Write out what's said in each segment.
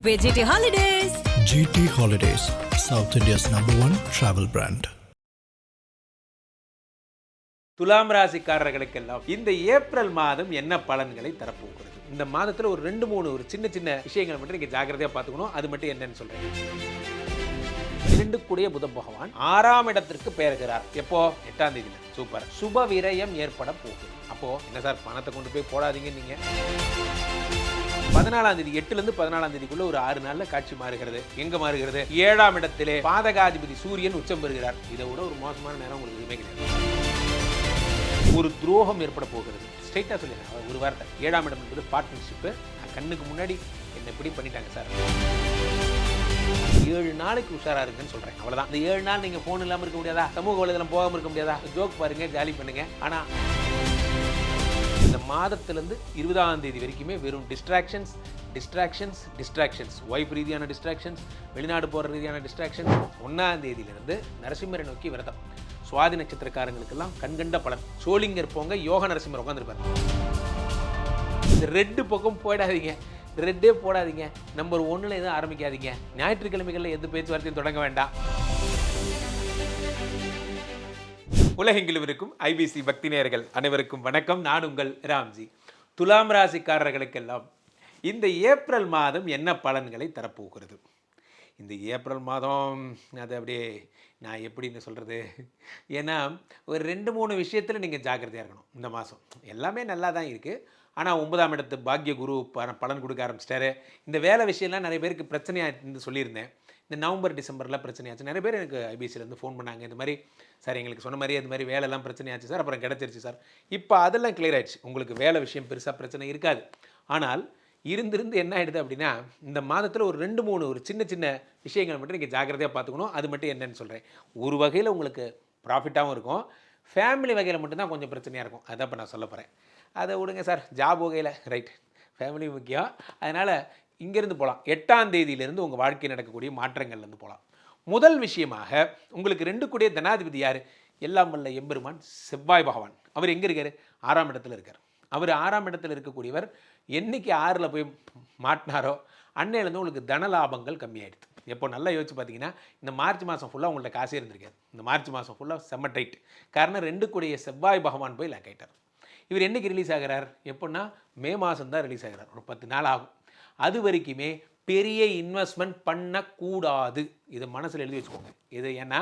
GT Holidays. GT Holidays, South India's #1 travel brand. துலாம் ராசிக்காரர்களுக்கெல்லாம் இந்த April மாதம் என்ன பலன்களை தரப்போகிறது? இந்த மாதத்தில் ஒரு 2-3 ஒரு சின்ன சின்ன விஷயங்களை மட்டும் நீங்கள் ஜாக்கிரதையாக பார்த்துக்கணும். அது மட்டும் என்னன்னு சொல்கிறேன். 2 கூடிய புத பகவான் 6ஆம் இடத்திற்கு பெயர்கிறார். எப்போ? 8ஆம் தேதியில். சூப்பர். சுப விரயம் ஏற்பட போகுது. அப்போ என்ன சார், பணத்தை கொண்டு போய் போடாதீங்க. நீங்க 14ஆம் தேதி 8லேருந்து 14ஆம் தேதிக்குள்ள ஒரு 6 நாள்ல காட்சி மாறுகிறது. எங்க மாறுகிறது? 7ஆம் இடத்திலே பாதகாதிபதி சூரியன் உச்சம் பெறுகிறார். இதை விட ஒரு மோசமான நேரம் உங்களுக்கு எதுவுமே கிடையாது. ஒரு துரோகம் ஏற்பட போகிறது. ஸ்ட்ரைட்டா சொல்லிடுறேன் ஒரு வார்த்தை. 7ஆம் இடம் என்பது பார்ட்னர்ஷிப்பு. கண்ணுக்கு முன்னாடி என்ன இப்படி பண்ணிட்டாங்க சார். 7 நாளைக்கு உஷாரா இருக்குன்னு சொல்றேன். அவ்வளவுதான். இந்த 7 நாள் நீங்க போன் இல்லாம இருக்க முடியாதா? சமூக வலைதளம் போகாம இருக்க முடியாதா? ஜோக் பாருங்க, ஜாலி பண்ணுங்க. ஆனா இந்த மாதத்திலிருந்து 20ஆம் தேதி வரைக்குமே வெறும் டிஸ்ட்ராக்ஷன்ஸ் ஒய்ஃப் ரீதியான டிஸ்ட்ராக்ஷன்ஸ், வெளிநாடு போகிற ரீதியான டிஸ்ட்ராக்ஷன்ஸ். 1ஆம் தேதியிலிருந்து நரசிம்மரை நோக்கி விரதம். சுவாதி நட்சத்திரக்காரங்களுக்கெல்லாம் கண்கண்ட பலன். சோளிங்கர் போங்க, யோக நரசிம்மர் உட்காந்துருப்பாரு. இந்த ரெட்டு பக்கம் போயிடாதீங்க, ரெட்டே போடாதீங்க. நம்பர் 1ல் எதுவும் ஆரம்பிக்காதீங்க. ஞாயிற்றுக்கிழமைகளில் எந்த பேச்சுவார்த்தையும் தொடங்க வேண்டாம். உலகெங்கிலும் இருக்கும் ஐபிசி பக்தி நேயர்கள் அனைவருக்கும் வணக்கம். நான் உங்கள் ராம்ஜி. துலாம் ராசிக்காரர்களுக்கெல்லாம் இந்த ஏப்ரல் மாதம் என்ன பலன்களை தரப்போகிறது? இந்த ஏப்ரல் மாதம் அது அப்படியே நான் எப்படின்னு சொல்கிறது, ஏன்னா ஒரு 2-3 விஷயத்தில் நீங்கள் ஜாக்கிரதையாக இருக்கணும். இந்த மாதம் எல்லாமே நல்லா தான் இருக்குது. ஆனால் 9ஆம் இடத்து பாக்ய குரு பலன் கொடுக்க ஆரம்பிச்சிட்டாரு. இந்த வேலை விஷயம்லாம் நிறைய பேருக்கு பிரச்சனையாக சொல்லியிருந்தேன். இந்த நவம்பர் டிசம்பரில் பிரச்சனையாச்சு. நிறைய பேர் எனக்கு ஐபிசிலேருந்து ஃபோன் பண்ணாங்க. இந்த மாதிரி சார், எங்களுக்கு சொன்ன மாதிரி அது மாதிரி வேலைலாம் பிரச்சனையாச்சு சார், அப்புறம் கிடச்சிருச்சு சார். இப்போ அதெல்லாம் கிளியர் ஆகிடுச்சு. உங்களுக்கு வேலை விஷயம் பெருசாக பிரச்சனை இருக்காது. ஆனால் இருந்து என்ன ஆகிடுது அப்படின்னா, இந்த மாதத்தில் ஒரு 2-3 ஒரு சின்ன சின்ன விஷயங்களை மட்டும் நீங்கள் ஜாக்கிரதையாக பார்த்துக்கணும். அது மட்டும் என்னன்னு சொல்கிறேன். ஒரு வகையில் உங்களுக்கு ப்ராஃபிட்டாகவும் இருக்கும், ஃபேமிலி வகையில் மட்டும்தான் கொஞ்சம் பிரச்சனையாக இருக்கும். அதான் இப்போ நான் சொல்ல போகிறேன். அதை விடுங்க சார், ஜாப் வகையில் ரைட், ஃபேமிலி முக்கியம். அதனால் இங்கேருந்து போகலாம். 8ஆம் தேதியிலேருந்து உங்கள் வாழ்க்கை நடக்கக்கூடிய மாற்றங்கள்லேருந்து போகலாம். முதல் விஷயமாக உங்களுக்கு 2 கூடிய தனாதிபதி யார்? எல்லாம் வல்ல எம்பெருமான் செவ்வாய் பகவான். அவர் எங்கே இருக்கார்? 6ஆம் இடத்துல இருக்கார். அவர் 6ஆம் இடத்துல இருக்கக்கூடியவர் என்றைக்கு 6ல் போய் மாட்டினாரோ அன்னையிலேருந்து உங்களுக்கு தன லாபங்கள் கம்மியாயிடுது. எப்போ நல்லா யோசிச்சு பார்த்தீங்கன்னா, இந்த மார்ச் மாதம் ஃபுல்லாக உங்கள்ட்ட காசே இருந்திருக்காது. இந்த மார்ச் மாதம் ஃபுல்லாக செம்ம டைட். காரணம் 2 கூடிய செவ்வாய் பகவான் போய் லாக் ஆகிட்டார். இவர் என்றைக்கு ரிலீஸ் ஆகிறார்? எப்போன்னா மே மாதம் தான் ரிலீஸ் ஆகிறார். ஒரு 10 நாள் ஆகும். அது வரைக்குமே பெரிய இன்வெஸ்ட்மெண்ட் பண்ணக்கூடாது. இது மனசில் எழுதி வச்சுக்கோங்க. இது ஏன்னா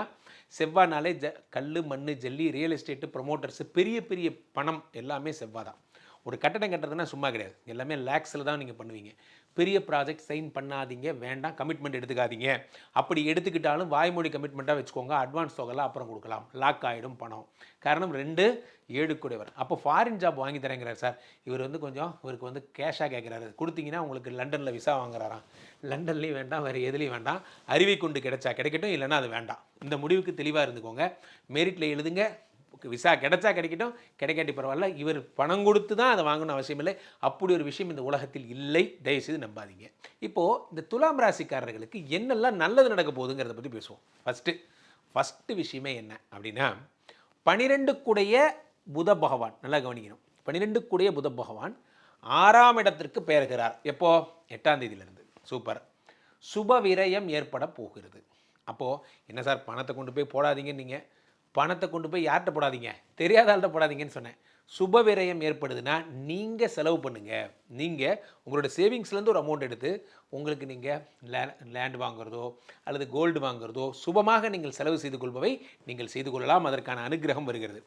செவ்வாய்னாலே கல், மண், ஜல்லி, ரியல் எஸ்டேட்டு, ப்ரொமோட்டர்ஸு, பெரிய பெரிய பணம் எல்லாமே செவ்வாய் தான். ஒரு கட்டடம் கட்டுறதுனா சும்மா கிடையாது. எல்லாமே லேக்ஸில் தான் நீங்கள் பண்ணுவீங்க. பெரிய ப்ராஜெக்ட் சைன் பண்ணாதீங்க, வேண்டாம். கமிட்மெண்ட் எடுத்துக்காதீங்க. அப்படி எடுத்துக்கிட்டாலும் வாய்மொழி கமிட்மெண்ட்டாக வச்சுக்கோங்க. அட்வான்ஸ் தொகைலாம் அப்புறம் கொடுக்கலாம். லாக் ஆகிடும் பணம். காரணம் 2 7 கூடியவர். அப்போ ஃபாரின் ஜாப் வாங்கி தரேங்கிறார் சார். இவர் கொஞ்சம் இவருக்கு கேஷாக கேட்குறாரு. கொடுத்தீங்கன்னா உங்களுக்கு லண்டனில் விசா வாங்குறாராம். லண்டன்லேயும் வேண்டாம், வேறு எதுலேயும் வேண்டாம். அறிவை கொண்டு கிடைச்சா கிடைக்கட்டும், இல்லைன்னா அது வேண்டாம். இந்த முடிவுக்கு தெளிவாக இருந்துக்கோங்க. மெரிட்டில் எழுதுங்க. விசா கிடைச்சா கிடைக்கட்டும், கிடைக்காட்டி பரவாயில்ல. இவர் பணம் கொடுத்து தான் அதை வாங்கணும் அவசியம் இல்லை. அப்படி ஒரு விஷயம் இந்த உலகத்தில் இல்லை. தயவுசெய்து நம்பாதீங்க. இப்போது இந்த துலாம் ராசிக்காரர்களுக்கு என்னெல்லாம் நல்லது நடக்க போகுதுங்கிறத பற்றி பேசுவோம். ஃபஸ்ட்டு விஷயமே என்ன அப்படின்னா, 12 கூடிய புத பகவான். நல்லா கவனிக்கணும். 12 கூடிய புத பகவான் 6ஆம் இடத்திற்கு பெயர்கிறார். எப்போ? 8ஆம் தேதியிலிருந்து. சூப்பர். சுப விரயம் ஏற்பட போகிறது. அப்போது என்ன சார், பணத்தை கொண்டு போய் போடாதீங்க. நீங்கள் பணத்தை கொண்டு போய் யார்கிட்ட போடாதீங்க? தெரியாத ஆள்கிட்ட போடாதீங்கன்னு சொன்னேன். சுப விரயம் ஏற்படுதுன்னா நீங்கள் செலவு பண்ணுங்கள். நீங்கள் உங்களோட சேவிங்ஸ்லேருந்து ஒரு அமௌண்ட் எடுத்து உங்களுக்கு நீங்கள் லேண்ட் வாங்குறதோ அல்லது கோல்டு வாங்குறதோ சுபமாக நீங்கள் செலவு செய்து கொள்பவை நீங்கள் செய்து கொள்ளலாம். அதற்கான அனுகிரகம் வருகிறது.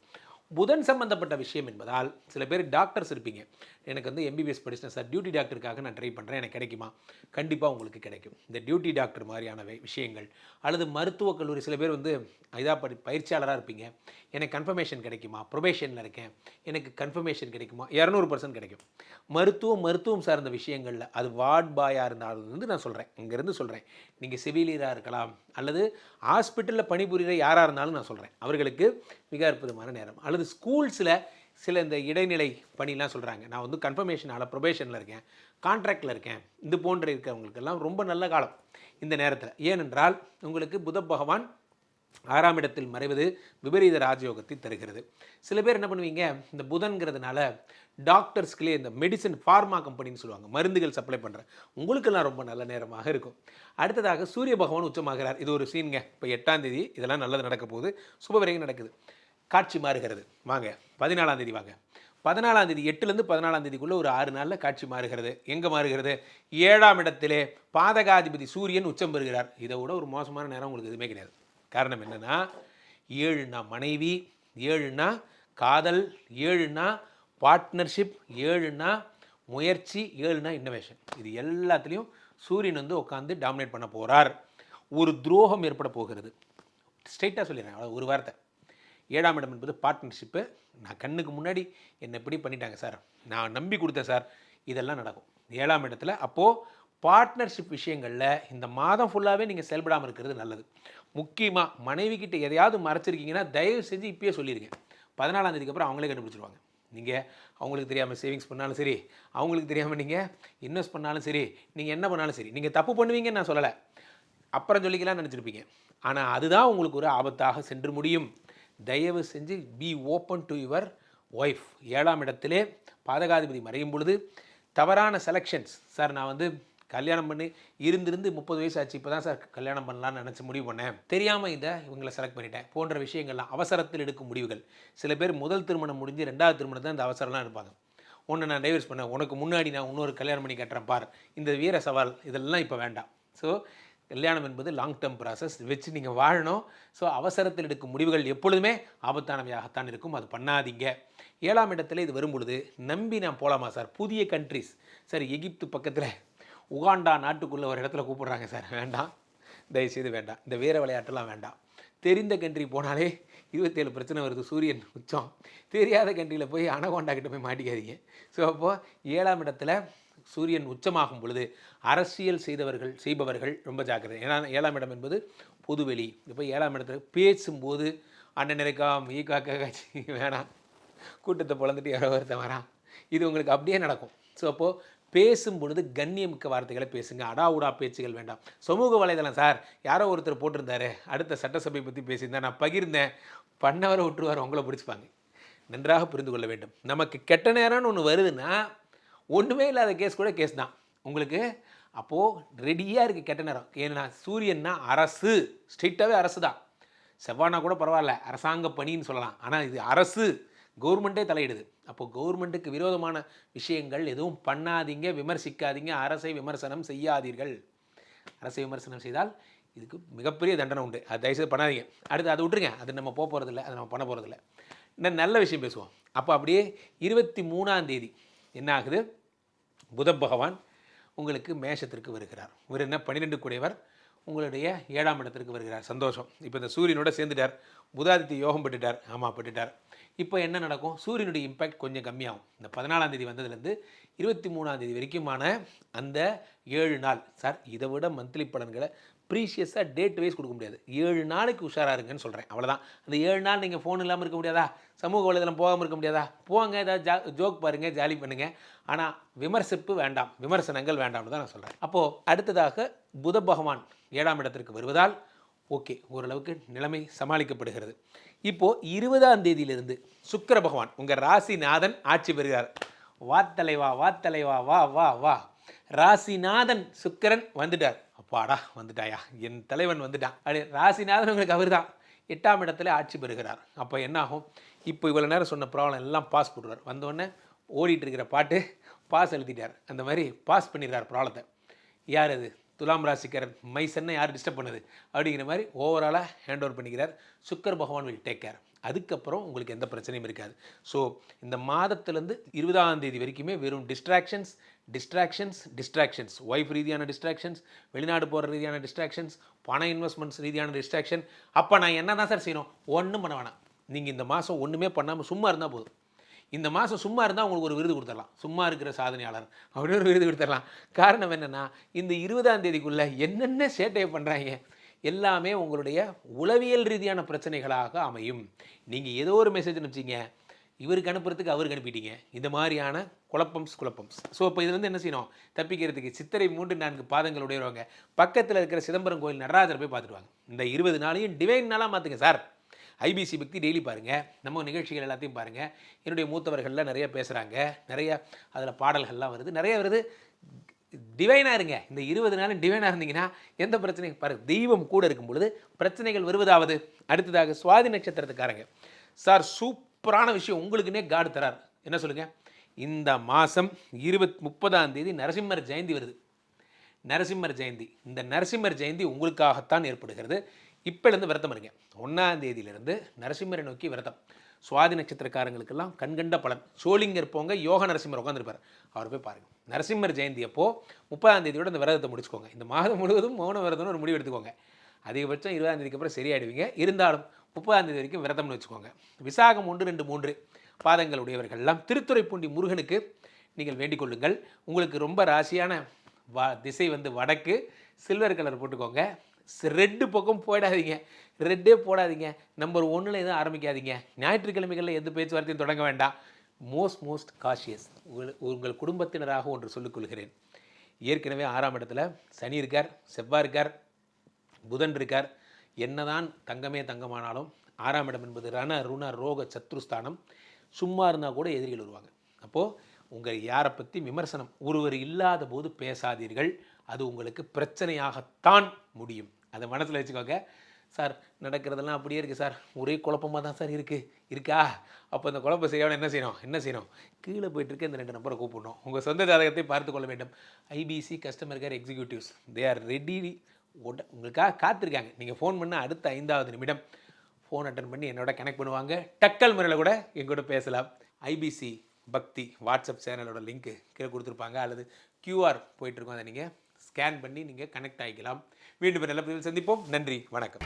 புதன் சம்பந்தப்பட்ட விஷயம் என்பதால் சில பேர் டாக்டர்ஸ் இருப்பீங்க. எனக்கு எம்பிபிஎஸ் படிச்சிட்டேன் சார், டியூட்டி டாக்டருக்காக நான் ட்ரை பண்ணுறேன், எனக்கு கிடைக்குமா? கண்டிப்பாக உங்களுக்கு கிடைக்கும். இந்த டியூட்டி டாக்டர் மாதிரியான விஷயங்கள் அல்லது மருத்துவக் கல்லூரி, சில பேர் பயிற்சியாளராக இருப்பீங்க. எனக்கு கன்ஃபர்மேஷன் கிடைக்குமா? ப்ரொபேஷனில் இருக்கேன், எனக்கு கன்ஃபர்மேஷன் கிடைக்குமா? 200% கிடைக்கும். மருத்துவம் சார்ந்த விஷயங்களில் அது வார்ட் பாயாக இருந்தாலும் நான் சொல்கிறேன், இங்கேருந்து சொல்கிறேன். நீங்கள் சிவிலியராக இருக்கலாம் அல்லது ஹாஸ்பிட்டலில் பணிபுரிகிற யாராக இருந்தாலும் நான் சொல்கிறேன். அவர்களுக்கு மிக அற்புதமான நேரம். அல்லது ஸ்கூல்ஸில் சில இந்த இடைநிலை பணிலாம் சொல்கிறாங்க. நான் கன்ஃபர்மேஷன் ஆல ப்ரொபேஷனில் இருக்கேன், கான்ட்ராக்டில் இருக்கேன், இது போன்ற இருக்கிறவங்களுக்கெல்லாம் ரொம்ப நல்ல காலம் இந்த நேரத்தில். ஏனென்றால் உங்களுக்கு புத பகவான் 6ஆம் இடத்தில் மறைவது விபரீத ராஜயோகத்தை தருகிறது. சில பேர் என்ன பண்ணுவீங்க, இந்த புதன்கிறதுனால டாக்டர்ஸ்க்குள்ளே இந்த மெடிசன் ஃபார்மா கம்பெனின்னு சொல்லுவாங்க, மருந்துகள் சப்ளை பண்ணுற, உங்களுக்கெல்லாம் ரொம்ப நல்ல நேரமாக இருக்கும். அடுத்ததாக சூரிய பகவான் உச்சமாகிறார். இது ஒரு சீனுங்க. இப்போ 8ஆம் தேதி இதெல்லாம் நல்லது நடக்க போகுது, சுபவிரயம் நடக்குது. காட்சி மாறுகிறது. வாங்க 14ஆம் தேதி வாங்க. 14ஆம் தேதி 8லேருந்து 14ஆம் தேதிக்குள்ளே ஒரு 6 நாளில் காட்சி மாறுகிறது. எங்கே மாறுகிறது? 7ஆம் இடத்திலே பாதகாதிபதி சூரியன் உச்சம் பெறுகிறார். இதை விட ஒரு மோசமான நேரம் உங்களுக்கு எதுவுமே கிடையாது. காரணம் என்னென்னா, 7னா மனைவி, 7னா காதல், 7னா பார்ட்னர்ஷிப், 7னா முயற்சி, 7னா இன்னோவேஷன். இது எல்லாத்துலேயும் சூரியன் வந்து உட்காந்து டாமினேட் பண்ண போகிறார். ஒரு துரோகம் ஏற்பட போகிறது. ஸ்ட்ரைட்டாக சொல்லிடுறேன் ஒரு வார்த்தை. 7ஆம் இடம் என்பது பார்ட்னர்ஷிப்பு. நான் கண்ணுக்கு முன்னாடி என்னை எப்படி பண்ணிட்டாங்க சார், நான் நம்பி கொடுத்தேன் சார், இதெல்லாம் நடக்கும் 7ஆம் இடத்துல. அப்போது பார்ட்னர்ஷிப் விஷயங்களில் இந்த மாதம் ஃபுல்லாகவே நீங்கள் செயல்படாமல் இருக்கிறது நல்லது. முக்கியமாக மனைவி கிட்ட எதையாவது மறைச்சிருக்கீங்கன்னா தயவு செஞ்சு இப்பயே சொல்லிடுங்க. 14ஆம் தேதிக்கு அப்புறம் அவங்களே கண்டுபிடிச்சிருவாங்க. நீங்கள் அவங்களுக்கு தெரியாமல் சேவிங்ஸ் பண்ணாலும் சரி, அவங்களுக்கு தெரியாமல் நீங்கள் இன்வெஸ்ட் பண்ணாலும் சரி, நீங்கள் என்ன பண்ணாலும் சரி, நீங்கள் தப்பு பண்ணுவீங்கன்னு நான் சொல்லலை, அப்புறம் சொல்லிக்கலாம்னு நினச்சிருப்பீங்க. ஆனால் அதுதான் உங்களுக்கு ஒரு ஆபத்தாக சென்று முடியும். தயவு செஞ்சு be open to your wife. 7ஆம் இடத்திலே பாதகாதிபதி மறையும் பொழுது தவறான செலெக்ஷன்ஸ். சார் நான் வந்து கல்யாணம் பண்ணி இருந்து 30 வயசு ஆச்சு, இப்போ தான் சார் கல்யாணம் பண்ணலான்னு நினச்சி முடிவு பண்ணேன், தெரியாமல் இவங்களை செலக்ட் பண்ணிட்டேன் போன்ற விஷயங்கள்லாம் அவசரத்தில் எடுக்கும் முடிவுகள். சில பேர் முதல் திருமணம் முடிஞ்சு 2வது திருமணத்தை அந்த அவசரம்லாம் இருப்பாங்க. ஒன்று நான் டைவர்ஸ் பண்ணேன், உனக்கு முன்னாடி நான் இன்னொரு கல்யாணம் பண்ணி கட்டுறேன் பார், இந்த வீர சவால் இதெல்லாம் இப்போ வேண்டாம். ஸோ கல்யாணம் என்பது லாங் டேர்ம் ப்ராசஸ், வச்சு நீங்கள் வாழணும். ஸோ அவசரத்தில் எடுக்கும் முடிவுகள் எப்பொழுதுமே ஆபத்தானவையாகத்தான் இருக்கும், அது பண்ணாதீங்க. 7ஆம் இடத்துல இது வரும் பொழுது நம்பி நான் போகலாமா சார், புதிய கண்ட்ரிஸ் சார், எகிப்து பக்கத்தில் உகாண்டா நாட்டுக்குள்ளே ஒரு இடத்துல கூப்பிட்றாங்க சார், வேண்டாம், தயவுசெய்து வேண்டாம். இந்த வீர விளையாட்டெல்லாம் வேண்டாம். தெரிந்த கண்ட்ரி போனாலே 27 பிரச்சனை வருது, சூரியன் உச்சம். தெரியாத கண்ட்ரியில் போய் அனகோண்டா கிட்ட போய் மாட்டிக்காதீங்க. ஸோ அப்போது 7ஆம் இடத்துல சூரியன் உச்சமாகும் பொழுது அரசியல் செய்பவர்கள் ரொம்ப ஜாக்கிரதை. ஏன்னா 7ஆம் இடம் என்பது பொதுவெளி. இப்போ 7ஆம் இடத்துல பேசும்போது அண்ணன் இருக்காம் காட்சி வேணாம், கூட்டத்தை பிளந்துட்டு யாரோ ஒருத்தன் வரான், இது உங்களுக்கு அப்படியே நடக்கும். ஸோ அப்போது பேசும் பொழுது கண்ணியமிக்க வார்த்தைகளை பேசுங்க, அடாவுடா பேச்சுகள் வேண்டாம். சமூக வலைதளம் சார் யாரோ ஒருத்தர் போட்டிருந்தாரு, அடுத்த சட்டசபை பற்றி பேசியிருந்தேன், நான் பகிர்ந்தேன், பண்ணவரை விட்டுருவார், உங்களை பிடிச்சிப்பாங்க. நன்றாக புரிந்து கொள்ள வேண்டும். நமக்கு கெட்ட நேரம்னு ஒன்று வருதுன்னா ஒன்றுமே இல்லாத கேஸ் கூட கேஸ் தான் உங்களுக்கு. அப்போது ரெடியாக இருக்குது கெட்ட நேரம். ஏன்னா சூரியன்னா அரசு, ஸ்ட்ரிக்டாகவே அரசு தான். செவ்வானா கூட பரவாயில்ல, அரசாங்க பணின்னு சொல்லலாம். ஆனால் இது அரசு, கவர்மெண்ட்டே தலையிடுது. அப்போது கவர்மெண்ட்டுக்கு விரோதமான விஷயங்கள் எதுவும் பண்ணாதீங்க, விமர்சிக்காதீங்க, அரசை விமர்சனம் செய்யாதீர்கள். அரசை விமர்சனம் செய்தால் இதுக்கு மிகப்பெரிய தண்டனை உண்டு, அது தயவுசெய்து பண்ணாதீங்க. அடுத்து அதை விட்டுருங்க, அது நம்ம போக போகிறதில்ல, அதை நம்ம பண்ண போகிறதில்ல. இன்னும் நல்ல விஷயம் பேசுவோம். அப்போ அப்படியே 23ஆம் தேதி என்ன ஆகுது, புத பகவான் உங்களுக்கு மேஷத்திற்கு வருகிறார். இவர் என்ன 12 கூடையவர், உங்களுடைய 7ஆம் இடத்திற்கு வருகிறார். சந்தோஷம். இப்போ இந்த சூரியனோட சேர்ந்துட்டார், புதாதித்ய யோகம் பெற்றுட்டார். ஆமாம் பெற்றுட்டார். இப்போ என்ன நடக்கும், சூரியனுடைய இம்பேக்ட் கொஞ்சம் கம்மியாகும். இந்த 14ஆம் தேதி வந்ததுலேருந்து 23ஆம் தேதி வரைக்குமான அந்த 7 நாள். சார் இதை விட மந்த்லி பலன்களை ப்ரீஷியஸாக டேட் வைஸ் கொடுக்க முடியாது. 7 நாளைக்கு உஷாராக இருங்கன்னு சொல்கிறேன், அவ்வளோதான். அந்த 7 நாள் நீங்கள் ஃபோன் இல்லாமல் இருக்க முடியாதா, சமூக வலைதளம் போகாமல் இருக்க முடியாதா, போங்க, ஏதாவது ஜோக் பாருங்கள், ஜாலி பண்ணுங்கள், ஆனால் விமர்சிப்பு வேண்டாம், விமர்சனங்கள் வேண்டாம்னு தான் நான் சொல்கிறேன். அப்போது அடுத்ததாக புத பகவான் 7ஆம் இடத்திற்கு வருவதால் ஓகே, ஓரளவுக்கு நிலைமை சமாளிக்கப்படுகிறது. இப்போது 20ஆம் தேதியிலிருந்து சுக்கிர பகவான் உங்கள் ராசிநாதன் ஆட்சி பெறுகிறார். வாத்தலைவா வாத்தலைவா வா வா வா, ராசிநாதன் சுக்கிரன் வந்துட்டார். அப்பாடா வந்துட்டாயா, என் தலைவன் வந்துட்டான். அப்படி ராசிநாதன் உங்களுக்கு அவர் தான் 8ஆம் இடத்துல ஆட்சி பெறுகிறார். அப்போ என்ன ஆகும், இப்போ இவ்வளோ நேரம் சொன்ன ப்ராப்ளம் எல்லாம் பாஸ் போட்டுருவார். வந்தோடனே ஓடிட்டு இருக்கிற பாட்டு பாஸ் எழுதிட்டார். அந்த மாதிரி பாஸ் பண்ணிடுறார் ப்ராப்ளத்தை. யார் அது, துலாம் ராசிக்காரன் மைசன்னை யார் டிஸ்டர்ப் பண்ணுது அப்படிங்கிற மாதிரி ஓவராலாக ஹேண்ட் ஓவர் பண்ணிக்கிறார். சுக்கர் பகவான் வில் டேக் கேர். அதுக்கப்புறம் உங்களுக்கு எந்த பிரச்சனையும் இருக்காது. ஸோ இந்த மாதத்துலேருந்து 20ஆம் தேதி வரைக்குமே வெறும் டிஸ்ட்ராக்ஷன்ஸ், ஒய்ஃப் ரீதியான டிஸ்ட்ராக்ஷன்ஸ், வெளிநாடு போகிற ரீதியான டிஸ்ட்ராக்ஷன்ஸ், பண இன்வெஸ்ட்மெண்ட்ஸ் ரீதியான டிஸ்ட்ராக்ஷன். அப்போ நான் என்ன தான் சார் செய்யணும், ஒன்றும் பண்ண வேணாம். நீங்கள் இந்த மாதம் ஒன்றுமே பண்ணாமல் சும்மா இருந்தால் போதும். இந்த மாதம் சும்மா இருந்தால் உங்களுக்கு ஒரு விருது கொடுத்துடலாம், சும்மா இருக்கிற சாதனையாளர் அப்படின்னு ஒரு விருது கொடுத்துடலாம். காரணம் என்னென்னா, இந்த 20ஆம் தேதிக்குள்ளே என்னென்ன சேட்டையை பண்ணுறாங்க எல்லாமே உங்களுடைய உளவியல் ரீதியான பிரச்சனைகளாக அமையும். நீங்கள் ஏதோ ஒரு மெசேஜ்னு வச்சிங்க, இவருக்கு அனுப்புறதுக்கு அவருக்கு அனுப்பிட்டீங்க. இந்த மாதிரியான குழப்பம்ஸ். ஸோ இப்போ இது என்ன செய்யணும், தப்பிக்கிறதுக்கு சித்திரை 3-4 பாதங்கள் உடையவங்க பக்கத்தில் இருக்கிற சிதம்பரம் கோயில் நடராஜரை போய் பார்த்துட்டு வாங்க. இந்த 20 நாளையும் டிவைன் நாளாக மாற்றுங்க சார். ஐபிசி பக்தி டெய்லி பாருங்கள், நம்ம நிகழ்ச்சிகள் எல்லாத்தையும் பாருங்கள். என்னுடைய மூத்தவர்கள்லாம் நிறைய பேசுகிறாங்க, நிறைய அதில் பாடல்கள்லாம் வருது, நிறைய வருது. டிவைனாக இருங்க. இந்த 20 நாளும் டிவைனாக இருந்தீங்கன்னா எந்த பிரச்சனையும் பாருங்கள். தெய்வம் கூட இருக்கும் பொழுது பிரச்சனைகள் வருவதாவது. அடுத்ததாக சுவாதி நட்சத்திரத்துக்காரங்க சார், சூப்பரான விஷயம் உங்களுக்குன்னே காடு தரார். என்ன சொல்லுங்கள், இந்த மாதம் 30ஆம் தேதி நரசிம்மர் ஜெயந்தி வருது. நரசிம்மர் ஜெயந்தி, இந்த நரசிம்மர் ஜெயந்தி உங்களுக்காகத்தான் ஏற்படுகிறது. இப்போலேருந்து விரதம் இருங்க. 1ஆம் தேதியிலிருந்து நரசிம்மரை நோக்கி விரதம். சுவாதி நட்சத்திரக்காரங்களுக்கெல்லாம் கண்கண்ட பலன். சோளிங்கர் போங்க, யோக நரசிம்மர் உட்காந்துருப்பார், அவர் போய் பாருங்கள். நரசிம்மர் ஜெயந்தி அப்போது 30ஆம் தேதியோட இந்த விரதத்தை முடிச்சுக்கோங்க. இந்த மாதம் முழுவதும் மௌன விரதம்னு ஒரு முடிவு எடுத்துக்கோங்க. அதிகபட்சம் 20ஆம் தேதிக்கு அப்புறம் சரியாயிடுவீங்க. இருந்தாலும் 30ஆம் தேதி வரைக்கும் விரதம்னு வச்சுக்கோங்க. விசாகம் 1, 2, 3 பாதங்கள் உடையவர்கள்லாம் திருத்துறைப்பூண்டி முருகனுக்கு நீங்கள் வேண்டிக் கொள்ளுங்கள். உங்களுக்கு ரொம்ப ராசியான திசை வடக்கு. சில்வர் கலர் போட்டுக்கோங்க. ரெட்டு பக்கம் போயிடாதீங்க, ரெட்டே போடாதீங்க. நம்பர் 1 எதுவும் ஆரம்பிக்காதீங்க. ஞாயிற்றுக்கிழமைகளில் எந்த பேச்சுவார்த்தையும் தொடங்க வேண்டாம். Most cautious. உங்கள் குடும்பத்தினராக ஒன்று சொல்லிக்கொள்கிறேன். ஏற்கனவே 6ஆம் இடத்துல சனி இருக்கார், செவ்வாய் இருக்கார், புதன் இருக்கார். என்னதான் தங்கமே தங்கமானாலும் 6ஆம் இடம் என்பது ரண ருண ரோக சத்ருஸ்தானம். சும்மா இருந்தால் கூட எதிரிகள் வருவாங்க. அப்போது உங்கள் யாரை பற்றி விமர்சனம் ஒருவர் இல்லாத போது பேசாதீர்கள். அது உங்களுக்கு பிரச்சனையாகத்தான் முடியும். அதை மனசில் வச்சுக்கோங்க. சார் நடக்கிறதெல்லாம் அப்படியே இருக்குது சார், ஒரே குழப்பமாக தான் சார் இருக்கா? அப்போ இந்த குழப்பம் செய்யணும் என்ன செய்யணும்? கீழே போயிட்டுருக்க இந்த 2 நம்பரை கூப்பிடணும். உங்கள் சொந்த ஜாதகத்தை பார்த்து கொள்ள வேண்டும். IBC customer care executives, they are ready. உங்களுக்காக காத்திருக்காங்க. நீங்கள் ஃபோன் பண்ணால் அடுத்த 5வது நிமிடம் ஃபோன் அட்டன் பண்ணி என்னோட கனெக்ட் பண்ணுவாங்க. டக்கல் முறையில் கூட எங்கூட பேசலாம். ஐபிசி பக்தி வாட்ஸ்அப் சேனலோட லிங்க்கு கீழே கொடுத்துருப்பாங்க, அல்லது QR போயிட்டுருக்கோம். அதை நீங்கள் ஸ்கேன் பண்ணி நீங்கள் கனெக்ட் ஆகிக்கலாம். மீண்டும் நல்ல பதிவில் சந்திப்போம். நன்றி, வணக்கம்.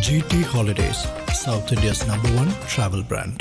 GT Holidays, South India's #1 travel brand.